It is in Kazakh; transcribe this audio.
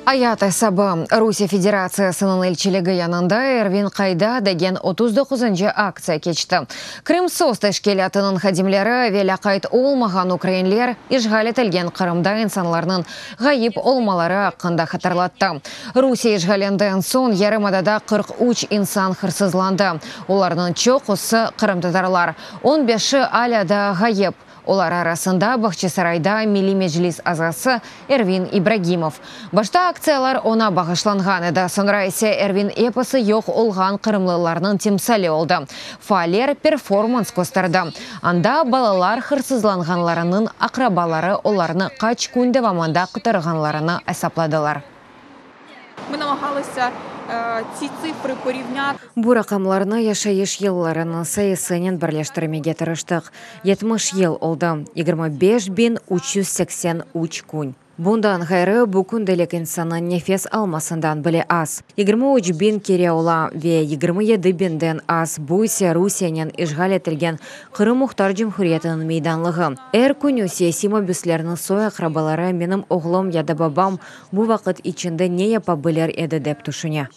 Аяты сабы Русия Федерациясының елчілігі янында Эрвин Қайда деген 39-й акция кечті. Крым сост тәшкелатының хадимлері велақайт олмаған украинлер ишғал етілген Қырымда инсанларының ғайып олмалары ақында хатарлатты. Русия ишғаленден сон ярымадада 43 инсан хырсызланды. Оларның чоқысы Қырымдадарлар. 15-ші аляда ғайып. Олар арасында Бахчисарайда милли мәжлис азасы Эрвин Ибрагимов. Башта акциялар она бағышланған еді. Сонра есе Эрвин эпосы йоқ олған қырымлыларының темсалі олды. Фаалер перформанс көстірді. Анда балалар хырсызланғанларының ақрабалары оларыны қач күнді ваманда құтырғанларыны әсапладылар. Ми намагалися ці цифри порівняти. Бу рақамларны яшайыш елларының сайысынен бірлештірмеге тырыштық. 70 ел олды. 25.383 күн. Бундан ғайры бұ күнделік инсаны нефес алмасындан біле аз. 23 бин кере ола ве 27 бинден аз бұ исе Русиянен ишғал етілген Қырым Мұхтар Жемхуриятының мейданлығы. Әр күні сима бүслерінің сой ақрабалары менім оғлым яда бабам бұ вақыт içinde не япа білер еді деп тұшыне.